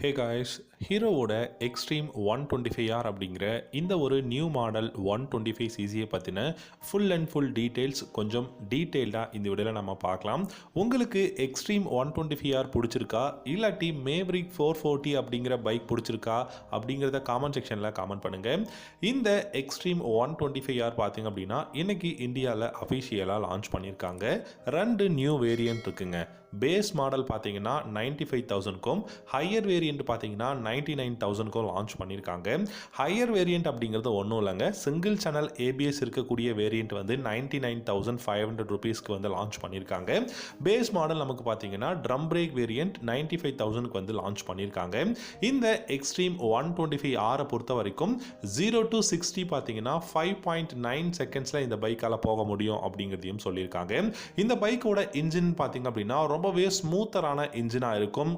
Hey guys, ஹீரோவோட extreme 125R அப்படிங்கிற இந்த ஒரு நியூ மாடல் 125 சிசியை பற்றின ஃபுல் டீட்டெயில்ஸ் கொஞ்சம் டீட்டெயில்டாக இந்த வீடியோவில் நம்ம பார்க்கலாம். உங்களுக்கு எக்ஸ்ட்ரீம் 125R பிடிச்சிருக்கா, இல்லாட்டி மேவரிக் 440 அப்படிங்கிற பைக் பிடிச்சிருக்கா அப்படிங்கிறத காமெண்ட் செக்ஷனில் காமெண்ட் பண்ணுங்கள். இந்த எக்ஸ்ட்ரீம் 125R பார்த்தீங்க அப்படின்னா இன்றைக்கி இந்தியாவில் அஃபிஷியலாக லான்ச் பண்ணியிருக்காங்க. 2 நியூ வேரியன்ட் இருக்குங்க. பேஸ் மாடல் பார்த்தீங்கன்னா 95,000க்கும், ஹையர் வேரியன்ட் பார்த்தீங்கன்னா 99,000க்கும் லான்ச் பண்ணியிருக்காங்க. ஹையர் வேரியன்ட் அப்படிங்கிறது ஒன்றும் இல்லைங்க, சிங்கிள் சேனல் ஏபிஎஸ் இருக்கக்கூடிய வேரியன்ட் வந்து 99,500 ருபீஸ்க்கு வந்து லான்ச் பண்ணியிருக்காங்க. பேஸ் மாடல் நமக்கு பார்த்தீங்கன்னா ட்ரம் பிரேக் வேரியன்ட் 95,000க்கு வந்து லான்ச் பண்ணியிருக்காங்க. இந்த எக்ஸ்ட்ரீம் 125R பொறுத்த வரைக்கும் 0 to 60 பார்த்தீங்கன்னா 5.9 செகண்ட்ஸில் இந்த பைக்கால் போக முடியும் அப்படிங்கிறதையும் சொல்லியிருக்காங்க. இந்த பைக்கோட இன்ஜின் பார்த்தீங்க அப்படின்னா ரொம்பவே ஸ்மூத்தரான இன்ஜினாக இருக்கும்.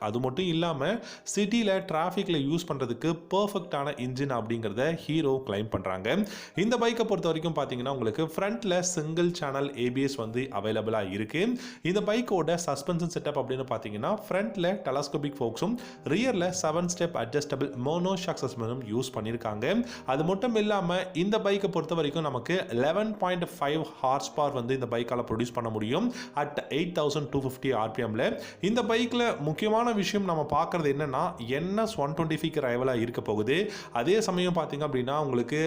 அது மட்டும் இல்லாமல் சிட்டியில் டிராஃபிக்கில் யூஸ் பண்ணுறதுக்கு பர்ஃபெக்டான இன்ஜின் அப்படிங்கிறத ஹீரோ கிளைம் பண்ணுறாங்க. இந்த பைக்கை பொறுத்த வரைக்கும் பார்த்தீங்கன்னா உங்களுக்கு ஃப்ரண்ட்டில் சிங்கிள் சேனல் ஏபிஎஸ் வந்து அவைலபிளாக இருக்குது. இந்த பைக்கோட சஸ்பென்ஷன் செட்டப் அப்படின்னு பார்த்தீங்கன்னா ஃப்ரண்ட்டில் டெலஸ்கோபிக் ஃபோக்ஸும் ரியரில் 7 ஸ்டெப் அட்ஜஸ்டபிள் மோனோ ஷாக் சஸ்பென்ஷனும் யூஸ் பண்ணியிருக்காங்க. அது மட்டும் இல்லாமல் இந்த பைக்கை பொறுத்த வரைக்கும் நமக்கு 11.5 ஹார்ஸ் பவர் வந்து இந்த பைக்கால் ப்ரொடியூஸ் பண்ண முடியும் அட் 8,250 RPMல. இந்த பைக்கில் முக்கியமான விஷயம் நம்ம பார்க்கறது என்னன்னா NS 125க்கு ரைவலாக இருக்க போகுது. அதே சமயம் பார்த்தீங்க அப்படின்னா உங்களுக்கு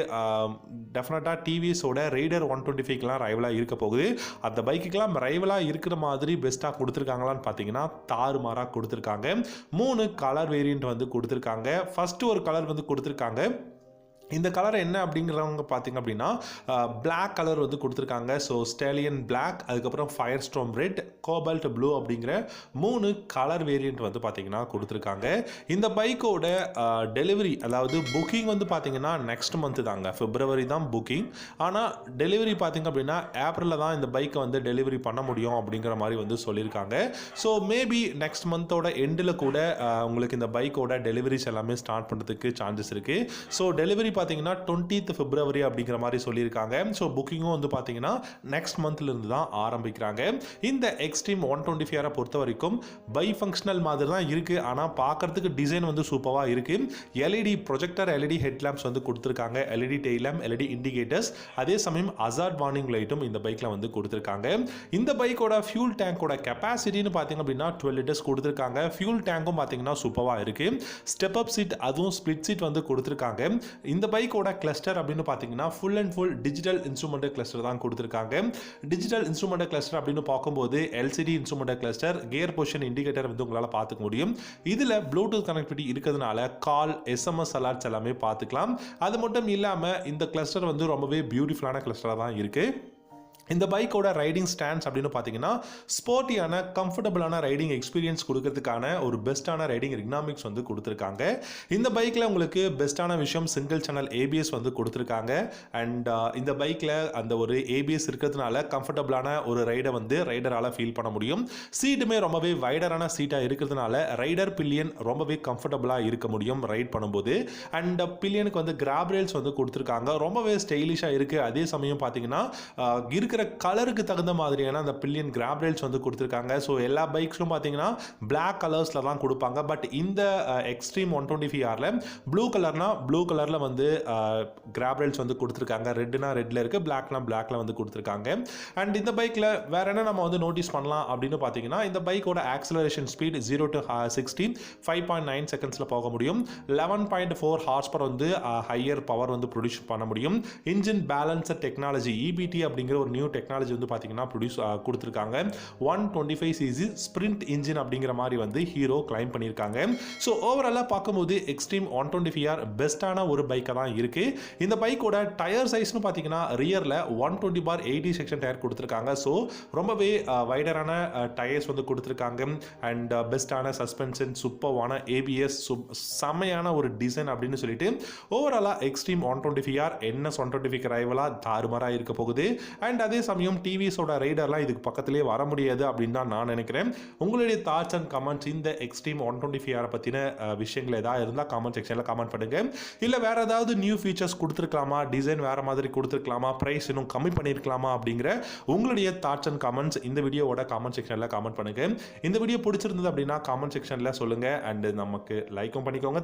டெஃபினட்டாக டிவிஎஸோட ரைடர் 125க்குலாம் ரைவலாக இருக்க போகுது. அந்த பைக்குக்கெல்லாம் ரைவலாக இருக்கிற மாதிரி பெஸ்ட்டாக கொடுத்துருக்காங்களான்னு பார்த்தீங்கன்னா தாறுமாறாக கொடுத்துருக்காங்க. 3 கலர் வேரியண்ட் வந்து கொடுத்துருக்காங்க. ஃபர்ஸ்ட் ஒரு கலர் வந்து கொடுத்துருக்காங்க. இந்த கலர் என்ன அப்படிங்கிறவங்க பார்த்தீங்க அப்படின்னா பிளாக் கலர் வந்து கொடுத்துருக்காங்க. ஸோ ஸ்டேலியன் பிளாக், அதுக்கப்புறம் fire storm red, cobalt blue அப்படிங்கிற 3 கலர் வேரியண்ட் வந்து பார்த்தீங்கன்னா கொடுத்துருக்காங்க. இந்த பைக்கோட டெலிவரி, அதாவது புக்கிங் வந்து பார்த்தீங்கன்னா நெக்ஸ்ட் மந்த் தாங்க, பிப்ரவரி தான் புக்கிங். ஆனால் டெலிவரி பார்த்தீங்க அப்படின்னா ஏப்ரலில் தான் இந்த பைக்கை வந்து டெலிவரி பண்ண முடியும் அப்படிங்கிற மாதிரி வந்து சொல்லியிருக்காங்க. ஸோ மேபி நெக்ஸ்ட் மந்தோட எண்டில் கூட உங்களுக்கு இந்த பைக்கோட டெலிவரிஸ் எல்லாமே ஸ்டார்ட் பண்ணுறதுக்கு சான்சஸ் இருக்குது. ஸோ டெலிவரி பார்த்தீங்கன்னா 20th பிப்ரவரி அப்படிங்கிற மாதிரி சொல்லியிருக்காங்க. ஸோ புக்கிங்கும் வந்து பார்த்தீங்கன்னா நெக்ஸ்ட் மந்த்லேருந்து தான் ஆரம்பிக்கிறாங்க. இந்த எக்ஸ்ட்ரீம் 125R பொறுத்த வரைக்கும் பை ஃபங்க்ஷனல் மாதிரி தான் இருக்குது. ஆனால் பார்க்கறதுக்கு டிசைன் வந்து சூப்பராக இருக்குது. எல்இடி ப்ரொஜெக்டர், எல்இடி ஹெட்லாம்ப்ஸ் வந்து கொடுத்துருக்காங்க, LED tail lamp, LED indicators, அதே சமயம் ஹசார்ட் வார்னிங் லைட்டும் இந்த பைக்கில் வந்து கொடுத்துருக்காங்க. இந்த பைக்கோட ஃபியூல் டேங்கோட கெப்பாசிட்டின்னு பார்த்தீங்க அப்படின்னா 12 லிட்டர்ஸ் கொடுத்துருக்காங்க. ஃபியூல் டேங்கும் பார்த்தீங்கன்னா சூப்பராக இருக்குது. ஸ்டெப் அப் சீட், அதுவும் ஸ்பிளிட் சீட் வந்து கொடுத்துருக்காங்க. இந்த பைக்கோட கிளஸ்டர் அப்படின்னு பார்த்தீங்கன்னா ஃபுல் டிஜிட்டல் இன்ஸ்ட்ருமெண்ட் கிளஸ்டர் தான் கொடுத்துருக்காங்க. டிஜிட்டல் இன்ஸ்ட்ருமெண்ட் கிளஸ்டர் அப்படின்னு பார்க்கும்போது LCD instrument cluster, gear position indicator வந்து உங்களால் பார்த்துக்க முடியும். இதில் ப்ளூடூத் கனெக்டிவிட்டி இருக்கிறதுனால கால், எஸ்எம்எஸ் அலர்ட்ஸ் எல்லாமே பார்த்துக்கலாம். அது மட்டும் இல்லாமல் இந்த கிளஸ்டர் வந்து ரொம்பவே பியூட்டிஃபுல்லான கிளஸ்டராக தான் இருக்குது. இந்த பைக்கோட ரைடிங் ஸ்டாண்ட்ஸ் அப்படின்னு பார்த்தீங்கன்னா ஸ்போர்ட்டியான கம்ஃபர்டபுளான ரைடிங் எக்ஸ்பீரியன்ஸ் கொடுக்கறதுக்கான ஒரு பெஸ்ட்டான ரைடிங் எர்கனாமிக்ஸ் வந்து கொடுத்துருக்காங்க. இந்த பைக்கில் உங்களுக்கு பெஸ்ட்டான விஷயம் சிங்கிள் சேனல் ஏபிஎஸ் வந்து கொடுத்துருக்காங்க. அண்ட் இந்த பைக்கில் அந்த ஒரு ஏபிஎஸ் இருக்கிறதுனால கம்ஃபர்டபுளான ஒரு ரைடை வந்து ரைடரால் ஃபீல் பண்ண முடியும். சீட்டுமே ரொம்பவே வைடரான சீட்டாக இருக்கிறதுனால ரைடர் பில்லியன் ரொம்பவே கம்ஃபர்டபுளாக இருக்க முடியும் ரைட் பண்ணும்போது. அண்ட் பில்லியனுக்கு வந்து கிராப் ரேல்ஸ் வந்து கொடுத்துருக்காங்க, ரொம்பவே ஸ்டைலிஷாக இருக்குது. அதே சமயம் பார்த்தீங்கன்னா இருக்கிற கலருக்கு தகுந்த மாதிரியான அந்த பில்லியன் கிராப் ரேல்ஸ் வந்து கொடுத்துருக்காங்க. ஸோ எல்லா பைக்ஸும் பார்த்தீங்கன்னா பிளாக் கலர்ஸில் தான் கொடுப்பாங்க. பட் இந்த எக்ஸ்ட்ரீம் 125Rல ப்ளூ கலரில் வந்து கிராப் ரேல்ஸ் வந்து கொடுத்துருக்காங்க. ரெட்னா ரெட்டில் இருக்குது, பிளாக்னா பிளாக்ல வந்து கொடுத்துருக்காங்க. அண்ட் இந்த பைக்கில் வேற என்ன நம்ம வந்து நோட்டீஸ் பண்ணலாம் அப்படின்னு பார்த்தீங்கன்னா இந்த பைக்கோட ஆக்சலரேஷன் ஸ்பீட் 0 to 60 5.9 செகண்ட்ஸில் போக முடியும். 11.4 ஹார்ஸ் பவர் வந்து ஹையர் பவர் வந்து ப்ரொடியூஸ் பண்ண முடியும். இன்ஜின் பேலன்சர் டெக்னாலஜி EBT அப்படிங்கிற ஒரு நியூ டெக்னாலஜி வந்து பார்த்தீங்கன்னா ப்ரொடியூஸ் கொடுத்துருக்காங்க. 125cc ஸ்பிரிண்ட் இன்ஜின் அப்படிங்கிற மாதிரி வந்து ஹீரோ கிளைம் பண்ணியிருக்காங்க. ஸோ ஓவராலாக பார்க்கும்போது எக்ஸ்ட்ரீம் 125R பெஸ்ட்டான ஒரு பைக்காக தான் இருக்குது. இந்த பைக்கோட டயர் சைஸ்னு பார்த்தீங்கன்னா ரியரில் 120/80 செக்ஷன் டயர் கொடுத்துருக்காங்க. ஸோ ரொம்பவே வைடரான டயர்ஸ் வந்து கொடுத்துருக்காங்க. அண்ட் பெஸ்ட்டான சஸ்பென்ஷன், சூப்பரான ஏபிஎஸ், செம்மையான ஒரு டிசைன் அப்படின்னு சொல்லிட்டு ஓவராலாக எக்ஸ்ட்ரீம் 125R NS 125க்கு ரைவலாக தாறுமாறாக இருக்க போகுது. அண்ட் அதே சமயம் டிவிஸோட ரைடர்லாம் இதுக்கு பக்கத்துலேயே வர முடியாது அப்படின்னு தான் நான் நினைக்கிறேன். உங்களுடைய தாட்ஸ் அண்ட் கமெண்ட்ஸ் இந்த எக்ஸ்ட்ரீம் 125R பற்றின விஷயங்கள் ஏதாவது இருந்தால் கமெண்ட் செக்ஷனில் கமெண்ட் பண்ணுங்க. இல்லை வேறு ஏதாவது நியூ ஃபீச்சர்ஸ் கொடுத்துருக்கலாமா, டிசைன் வேறு மாதிரி கொடுத்துருக்கலாமா, ப்ரைஸ் இன்னும் கம்மி பண்ணியிருக்கலாமா அப்படிங்கிற உங்களுடைய தாட்ஸ் அண்ட் கமெண்ட்ஸ் இந்த வீடியோவோட கமெண்ட் செக்ஷனில் கமெண்ட் பண்ணுங்க. இந்த வீடியோ பிடிச்சிருந்தது அப்படின்னா கமெண்ட் செக்ஷனில் சொல்லுங்கள். அண்ட் நமக்கு லைக்கும் பண்ணிக்கோங்க.